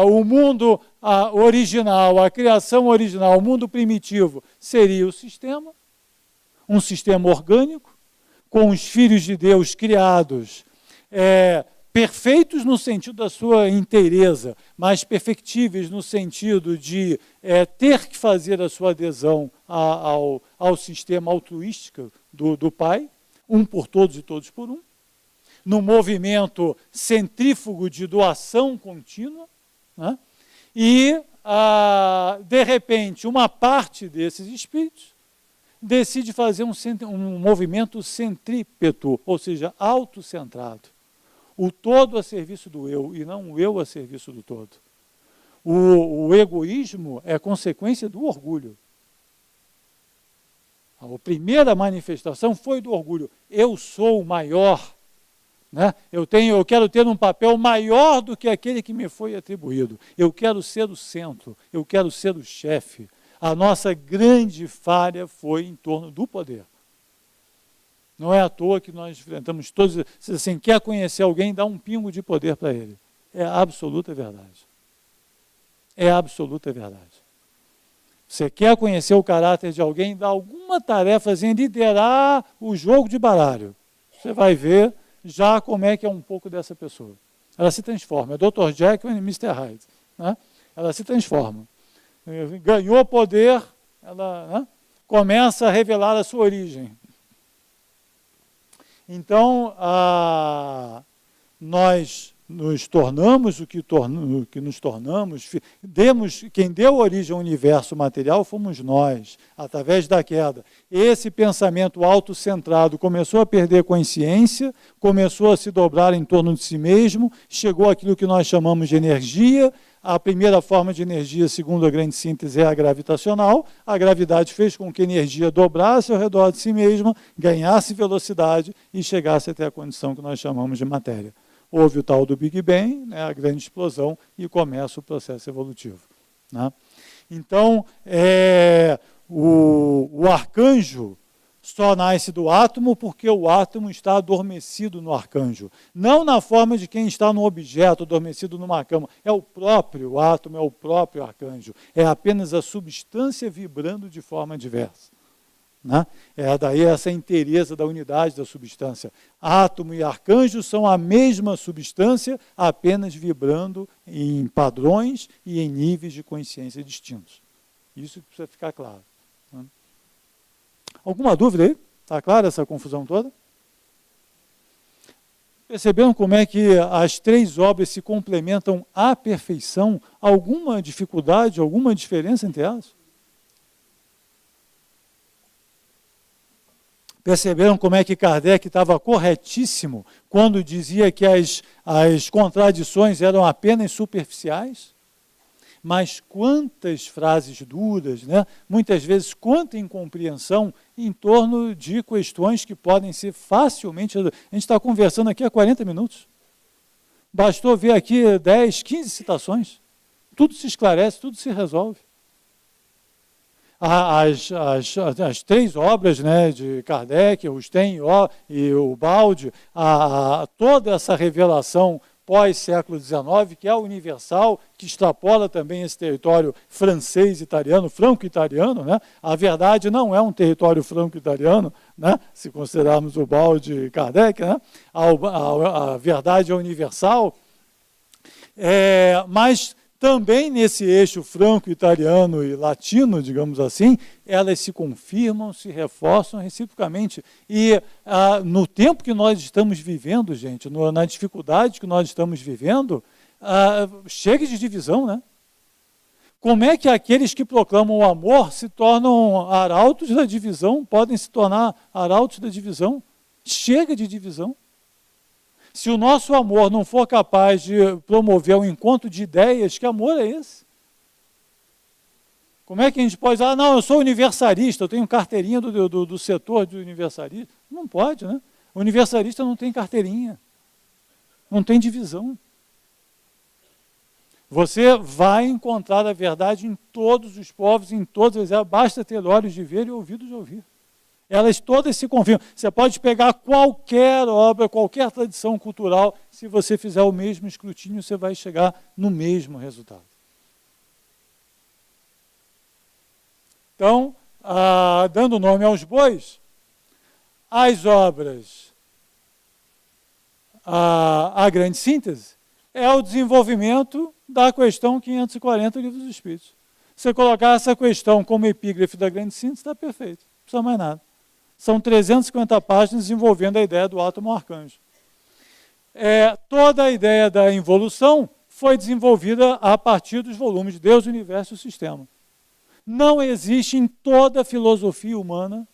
o mundo original, a criação original, o mundo primitivo, seria o sistema, um sistema orgânico, com os filhos de Deus criados, perfeitos no sentido da sua inteireza, mas perfectíveis no sentido de ter que fazer a sua adesão ao sistema altruístico do Pai, um por todos e todos por um, no movimento centrífugo de doação contínua, né? E, de repente, uma parte desses espíritos decide fazer um movimento centrípeto, ou seja, autocentrado. O todo a serviço do eu, e não o eu a serviço do todo. O egoísmo é consequência do orgulho. A primeira manifestação foi do orgulho. Eu sou o maior. Né? Eu quero ter um papel maior do que aquele que me foi atribuído. Eu quero ser o centro. Eu quero ser o chefe. A nossa grande falha foi em torno do poder. Não é à toa que nós enfrentamos todos. Se assim, quer conhecer alguém, dá um pingo de poder para ele. É absoluta verdade. É absoluta verdade. Você quer conhecer o caráter de alguém, dá alguma tarefazinha, liderar o jogo de baralho. Você vai ver já como é que é um pouco dessa pessoa. Ela se transforma. É Dr. Jekyll e Mr. Hyde. Né? Ela se transforma. Ganhou poder, ela começa a revelar a sua origem. Então, nós nos tornamos o que nos tornamos, quem deu origem ao universo material fomos nós, através da queda. Esse pensamento autocentrado começou a perder consciência, começou a se dobrar em torno de si mesmo, chegou àquilo que nós chamamos de energia. A primeira forma de energia, segundo a grande síntese, é a gravitacional. A gravidade fez com que a energia dobrasse ao redor de si mesma, ganhasse velocidade e chegasse até a condição que nós chamamos de matéria. Houve o tal do Big Bang, né, a grande explosão, e começa o processo evolutivo. Né? Então, o arcanjo só nasce do átomo porque o átomo está adormecido no arcanjo. Não na forma de quem está no objeto, adormecido numa cama. É o próprio átomo, é o próprio arcanjo. É apenas a substância vibrando de forma diversa. Né? É daí essa inteireza da unidade da substância. Átomo e arcanjo são a mesma substância, apenas vibrando em padrões e em níveis de consciência distintos. Isso precisa ficar claro. Né? Alguma dúvida aí? Está clara essa confusão toda? Perceberam como é que as três obras se complementam à perfeição? Alguma dificuldade, alguma diferença entre elas? Perceberam como é que Kardec estava corretíssimo quando dizia que as contradições eram apenas superficiais? Mas quantas frases duras, né? Muitas vezes quanta incompreensão em torno de questões que podem ser facilmente... A gente está conversando aqui há 40 minutos. Bastou ver aqui 10, 15 citações. Tudo se esclarece, tudo se resolve. As três obras, né, de Kardec, o Stein e o Baldi, toda essa revelação pós-século XIX, que é universal, que extrapola também esse território francês-italiano, franco-italiano, né? A verdade não é um território franco-italiano, né? Se considerarmos o Baldi e Kardec, né? A verdade é universal, mas também nesse eixo franco-italiano e latino, digamos assim, elas se confirmam, se reforçam reciprocamente. E no tempo que nós estamos vivendo, gente, na dificuldade que nós estamos vivendo, chega de divisão, né? Como é que aqueles que proclamam o amor se tornam arautos da divisão, podem se tornar arautos da divisão? Chega de divisão. Se o nosso amor não for capaz de promover um encontro de ideias, que amor é esse? Como é que a gente pode dizer, não, eu sou universalista, eu tenho carteirinha do setor de universalista? Não pode, né? O universalista não tem carteirinha, não tem divisão. Você vai encontrar a verdade em todos os povos, em todas as... Basta ter olhos de ver e ouvidos de ouvir. Elas todas se confirmam. Você pode pegar qualquer obra, qualquer tradição cultural, se você fizer o mesmo escrutínio, você vai chegar no mesmo resultado. Então, dando nome aos bois, as obras, a grande síntese, é o desenvolvimento da questão 540 do Livro dos Espíritos. Se você colocar essa questão como epígrafe da grande síntese, está perfeito. Não precisa mais nada. São 350 páginas desenvolvendo a ideia do átomo arcanjo. Toda a ideia da involução foi desenvolvida a partir dos volumes de Deus, o Universo e o Sistema. Não existe em toda a filosofia humana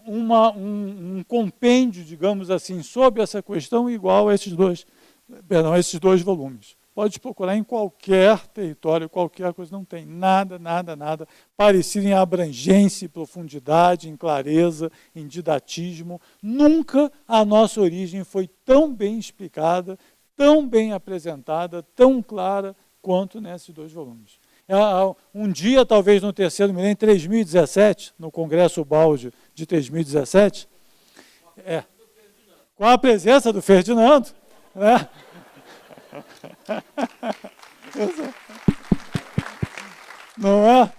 um compêndio, digamos assim, sobre essa questão igual a esses dois volumes. Pode procurar em qualquer território, qualquer coisa, não tem nada, nada, nada parecido em abrangência, em profundidade, em clareza, em didatismo. Nunca a nossa origem foi tão bem explicada, tão bem apresentada, tão clara quanto nesses 2 volumes. Um dia, talvez no terceiro milênio, em 3017, no Congresso Balde de 3017, com a presença do Ferdinando, né? Não é?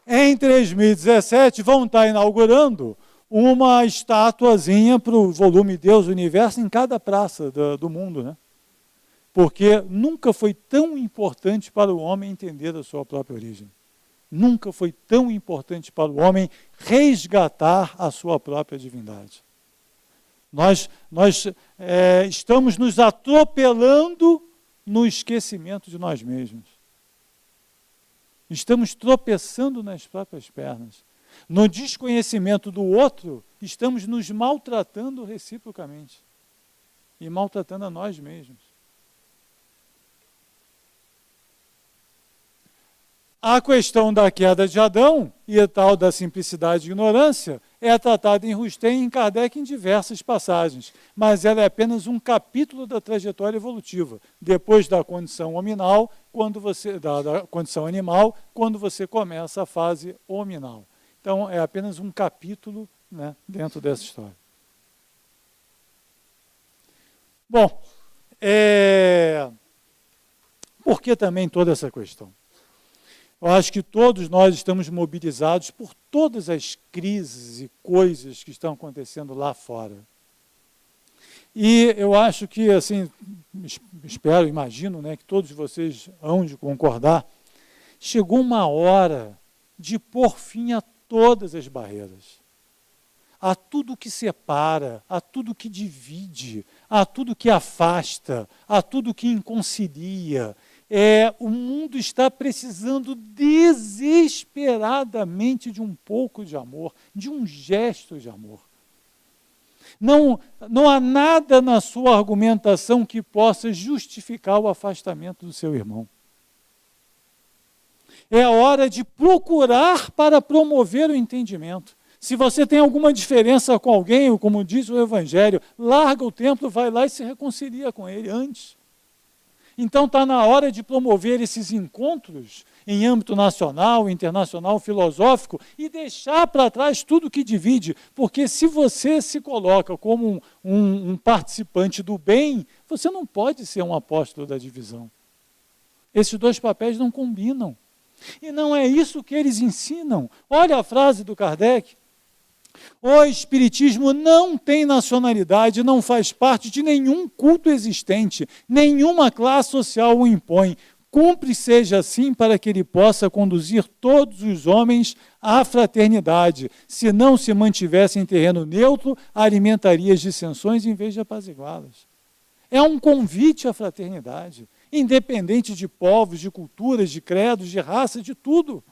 Em 3017 vão estar inaugurando uma estatuazinha para o volume Deus e Universo em cada praça do mundo, né? Porque nunca foi tão importante para o homem entender a sua própria origem. Nunca foi tão importante para o homem resgatar a sua própria divindade. Nós estamos nos atropelando no esquecimento de nós mesmos. Estamos tropeçando nas próprias pernas. No desconhecimento do outro, estamos nos maltratando reciprocamente. E maltratando a nós mesmos. A questão da queda de Adão e a tal da simplicidade e ignorância é tratada em Rustem e em Kardec em diversas passagens, mas ela é apenas um capítulo da trajetória evolutiva, depois da condição hominal, da condição animal, quando você começa a fase hominal. Então, é apenas um capítulo, né, dentro dessa história. Bom, por que também toda essa questão? Eu acho que todos nós estamos mobilizados por todas as crises e coisas que estão acontecendo lá fora. E eu acho que, assim, espero, imagino, né, que todos vocês hão de concordar, chegou uma hora de pôr fim a todas as barreiras, a tudo que separa, a tudo que divide, a tudo que afasta, a tudo que inconcilia. O mundo está precisando desesperadamente de um pouco de amor, de um gesto de amor. Não há nada na sua argumentação que possa justificar o afastamento do seu irmão. É hora de procurar para promover o entendimento. Se você tem alguma diferença com alguém, ou como diz o Evangelho, larga o templo, vai lá e se reconcilia com ele antes. Então está na hora de promover esses encontros em âmbito nacional, internacional, filosófico e deixar para trás tudo que divide, porque se você se coloca como um participante do bem, você não pode ser um apóstolo da divisão. Esses 2 papéis não combinam. E não é isso que eles ensinam. Olha a frase do Kardec. O Espiritismo não tem nacionalidade, não faz parte de nenhum culto existente, nenhuma classe social o impõe. Cumpre seja assim para que ele possa conduzir todos os homens à fraternidade. Se não se mantivesse em terreno neutro, alimentaria as dissensões em vez de apaziguá-las. É um convite à fraternidade, independente de povos, de culturas, de credos, de raça, de tudo.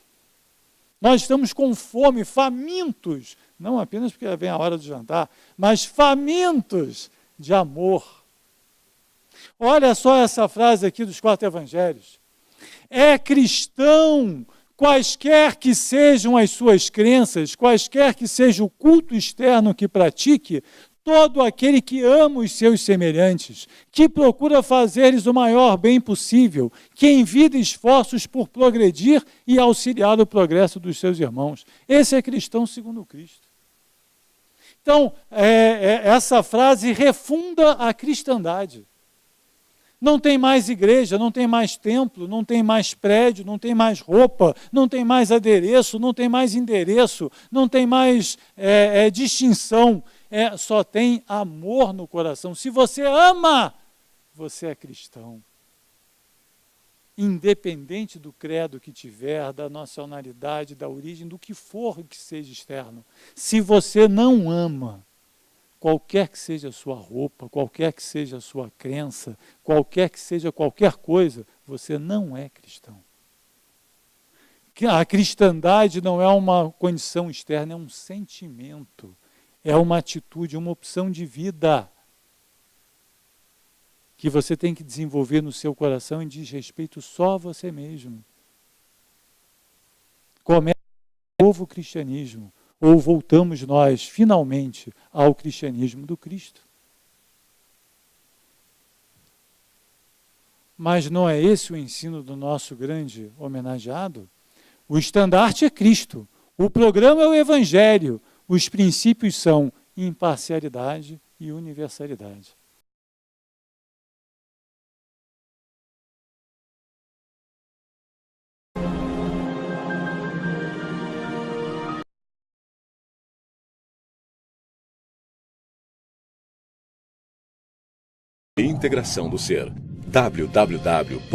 Nós estamos com fome, famintos, não apenas porque vem a hora do jantar, mas famintos de amor. Olha só essa frase aqui dos 4 evangelhos. É cristão, quaisquer que sejam as suas crenças, quaisquer que seja o culto externo que pratique, todo aquele que ama os seus semelhantes, que procura fazer-lhes o maior bem possível, que envida esforços por progredir e auxiliar o progresso dos seus irmãos. Esse é cristão segundo Cristo. Então, essa frase refunda a cristandade. Não tem mais igreja, não tem mais templo, não tem mais prédio, não tem mais roupa, não tem mais adereço, não tem mais endereço, não tem mais distinção. Só tem amor no coração. Se você ama, você é cristão. Independente do credo que tiver, da nacionalidade, da origem, do que for que seja externo. Se você não ama, qualquer que seja a sua roupa, qualquer que seja a sua crença, qualquer que seja qualquer coisa, você não é cristão. A cristandade não é uma condição externa, é um sentimento. É uma atitude, uma opção de vida. que você tem que desenvolver no seu coração e diz respeito só a você mesmo. Começa o novo cristianismo, ou voltamos nós, finalmente, ao cristianismo do Cristo. Mas não é esse o ensino do nosso grande homenageado? O estandarte é Cristo, o programa é o Evangelho, os princípios são imparcialidade e universalidade. Integração do ser. www.ibis.org